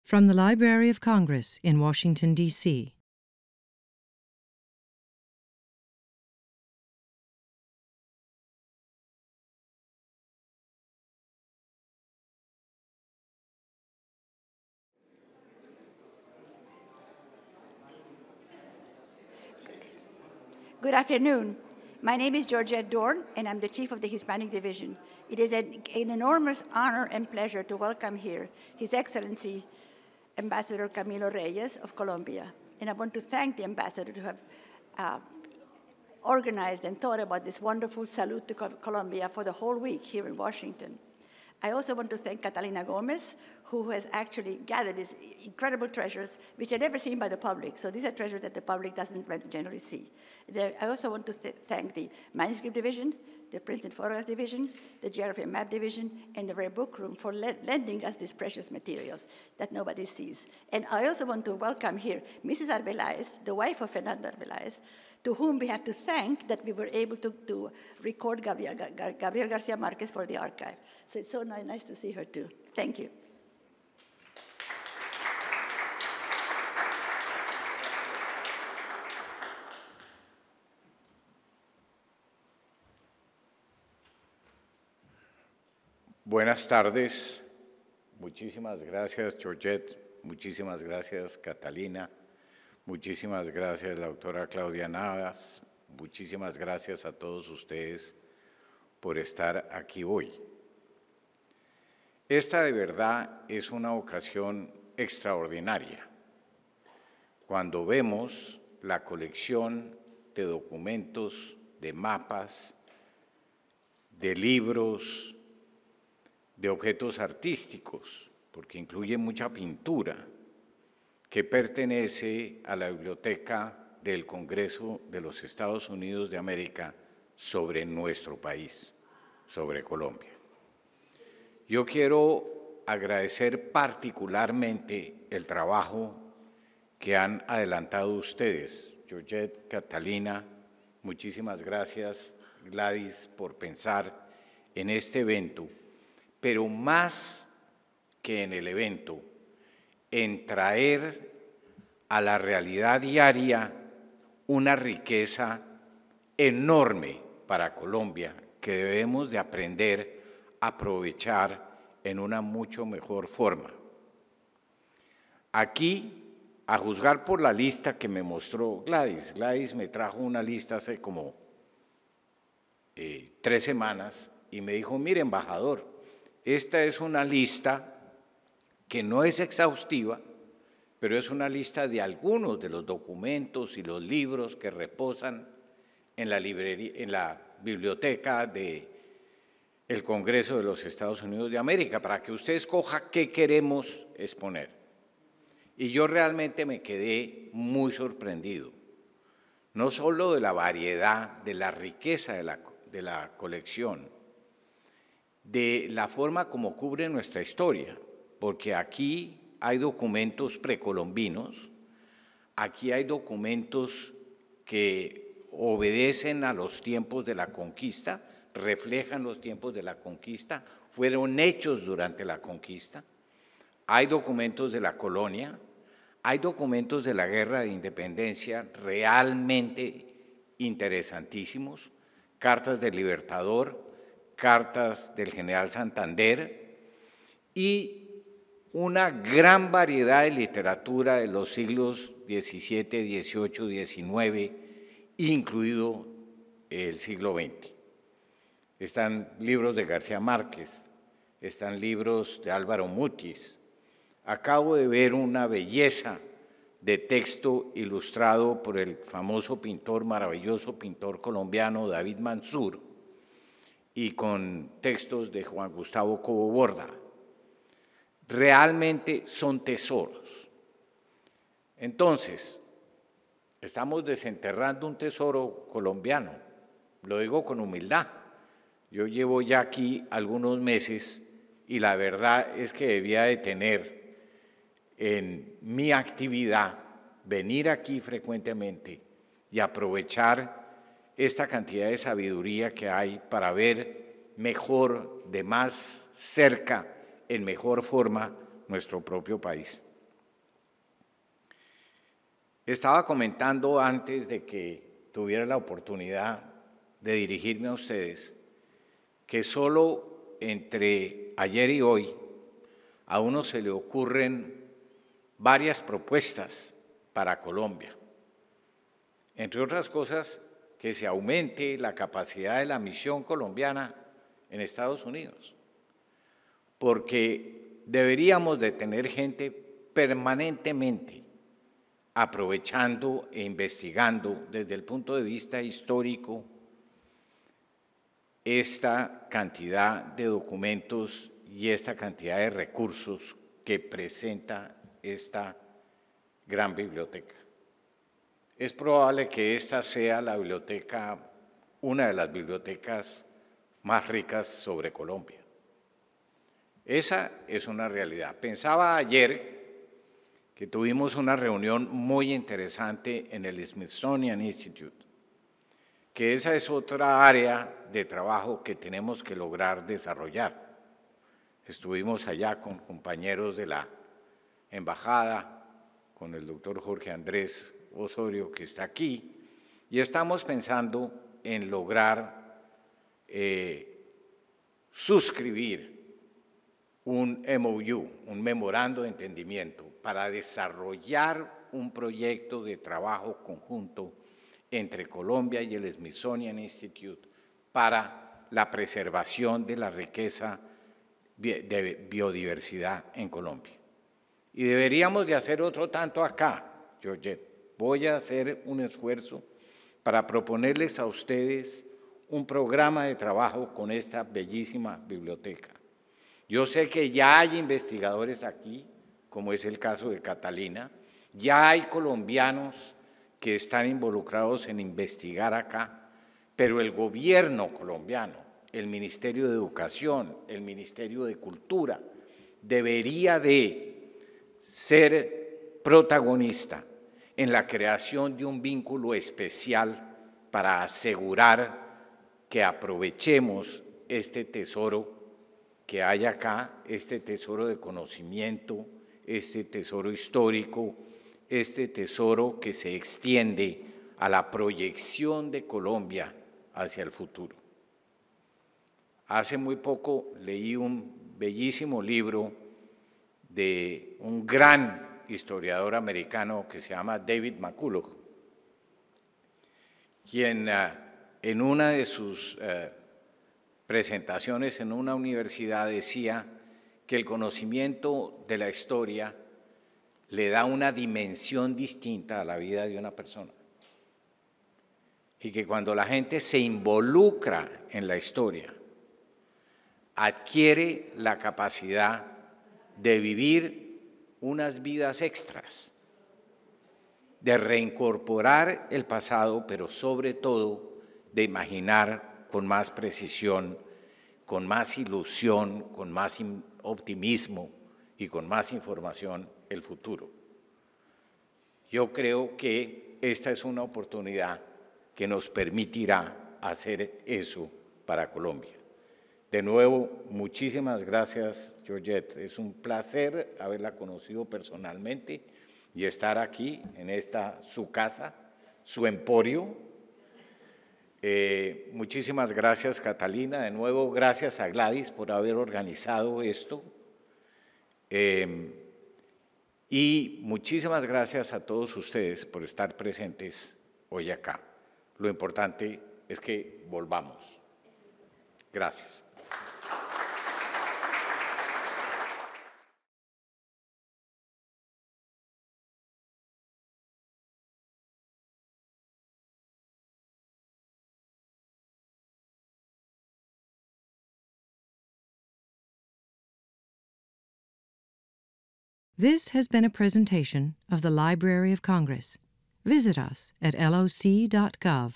From the Library of Congress in Washington, D.C. Good afternoon. My name is Georgette Dorn, and I'm the chief of the Hispanic Division. It is an enormous honor and pleasure to welcome here His Excellency Ambassador Camilo Reyes of Colombia. And I want to thank the ambassador to have organized and thought about this wonderful salute to Colombia for the whole week here in Washington. I also want to thank Catalina Gomez, who has actually gathered these incredible treasures, which are never seen by the public. So these are treasures that the public doesn't generally see. I also want to thank the Manuscript Division, the Prints and Photographs Division, the Geography and Map Division, and the Rare Book Room for lending us these precious materials that nobody sees. And I also want to welcome here Mrs. Arbeláez, the wife of Fernando Arbeláez, to whom we have to thank that we were able to record Gabriel Garcia Marquez for the archive. So it's so nice to see her too. Thank you. Buenas tardes. Muchísimas gracias, Georgette. Muchísimas gracias, Catalina. Muchísimas gracias, la doctora Claudia Navas. Muchísimas gracias a todos ustedes por estar aquí hoy. Esta de verdad es una ocasión extraordinaria. Cuando vemos la colección de documentos, de mapas, de libros, de objetos artísticos, porque incluye mucha pintura, que pertenece a la Biblioteca del Congreso de los Estados Unidos de América sobre nuestro país, sobre Colombia. Yo quiero agradecer particularmente el trabajo que han adelantado ustedes, Georgette, Catalina, muchísimas gracias, Gladys, por pensar en este evento, pero más que en el evento, en traer a la realidad diaria una riqueza enorme para Colombia que debemos de aprender a aprovechar en una mucho mejor forma. Aquí, a juzgar por la lista que me mostró Gladys me trajo una lista hace como 3 semanas y me dijo, mire, embajador, esta es una lista que no es exhaustiva, pero es una lista de algunos de los documentos y los libros que reposan en la biblioteca del Congreso de los Estados Unidos de América, para que usted escoja qué queremos exponer. Y yo realmente me quedé muy sorprendido, no solo de la variedad, de la riqueza de la colección, de la forma como cubre nuestra historia, porque aquí hay documentos precolombinos, aquí hay documentos que obedecen a los tiempos de la conquista, reflejan los tiempos de la conquista, fueron hechos durante la conquista, hay documentos de la colonia, hay documentos de la Guerra de Independencia realmente interesantísimos, cartas del Libertador, cartas del general Santander y una gran variedad de literatura de los siglos XVII, XVIII, XIX, incluido el siglo XX. Están libros de García Márquez, están libros de Álvaro Mutis. Acabo de ver una belleza de texto ilustrado por el famoso pintor, maravilloso pintor colombiano David Mansur, y con textos de Juan Gustavo Cobo Borda. Realmente son tesoros. Entonces, estamos desenterrando un tesoro colombiano, lo digo con humildad. Yo llevo ya aquí algunos meses y la verdad es que debía de tener en mi actividad, venir aquí frecuentemente y aprovechar esta cantidad de sabiduría que hay para ver mejor, de más cerca, en mejor forma, nuestro propio país. Estaba comentando antes de que tuviera la oportunidad de dirigirme a ustedes que solo entre ayer y hoy a uno se le ocurren varias propuestas para Colombia. Entre otras cosas, que se aumente la capacidad de la misión colombiana en Estados Unidos, porque deberíamos de tener gente permanentemente aprovechando e investigando desde el punto de vista histórico esta cantidad de documentos y esta cantidad de recursos que presenta esta gran biblioteca. Es probable que esta sea la biblioteca, una de las bibliotecas más ricas sobre Colombia. Esa es una realidad. Pensaba ayer que tuvimos una reunión muy interesante en el Smithsonian Institute, que esa es otra área de trabajo que tenemos que lograr desarrollar. Estuvimos allá con compañeros de la embajada, con el doctor Jorge Andrés Osorio, que está aquí, y estamos pensando en lograr suscribir un MOU, un memorando de entendimiento, para desarrollar un proyecto de trabajo conjunto entre Colombia y el Smithsonian Institute para la preservación de la riqueza de biodiversidad en Colombia. Y deberíamos de hacer otro tanto acá, Georgette. Voy a hacer un esfuerzo para proponerles a ustedes un programa de trabajo con esta bellísima biblioteca. Yo sé que ya hay investigadores aquí, como es el caso de Catalina, ya hay colombianos que están involucrados en investigar acá, pero el gobierno colombiano, el Ministerio de Educación, el Ministerio de Cultura, debería de ser protagonista en la creación de un vínculo especial para asegurar que aprovechemos este tesoro que hay acá, este tesoro de conocimiento, este tesoro histórico, este tesoro que se extiende a la proyección de Colombia hacia el futuro. Hace muy poco leí un bellísimo libro de un gran historiador americano que se llama David McCullough, quien en una de sus presentaciones en una universidad decía que el conocimiento de la historia le da una dimensión distinta a la vida de una persona y que cuando la gente se involucra en la historia, adquiere la capacidad de vivir unas vidas extras, de reincorporar el pasado, pero sobre todo de imaginar con más precisión, con más ilusión, con más optimismo y con más información el futuro. Yo creo que esta es una oportunidad que nos permitirá hacer eso para Colombia. De nuevo, muchísimas gracias, Georgette. Es un placer haberla conocido personalmente y estar aquí en esta su casa, su emporio. Muchísimas gracias, Catalina. De nuevo, gracias a Gladys por haber organizado esto. Y muchísimas gracias a todos ustedes por estar presentes hoy acá. Lo importante es que volvamos. Gracias. This has been a presentation of the Library of Congress. Visit us at loc.gov.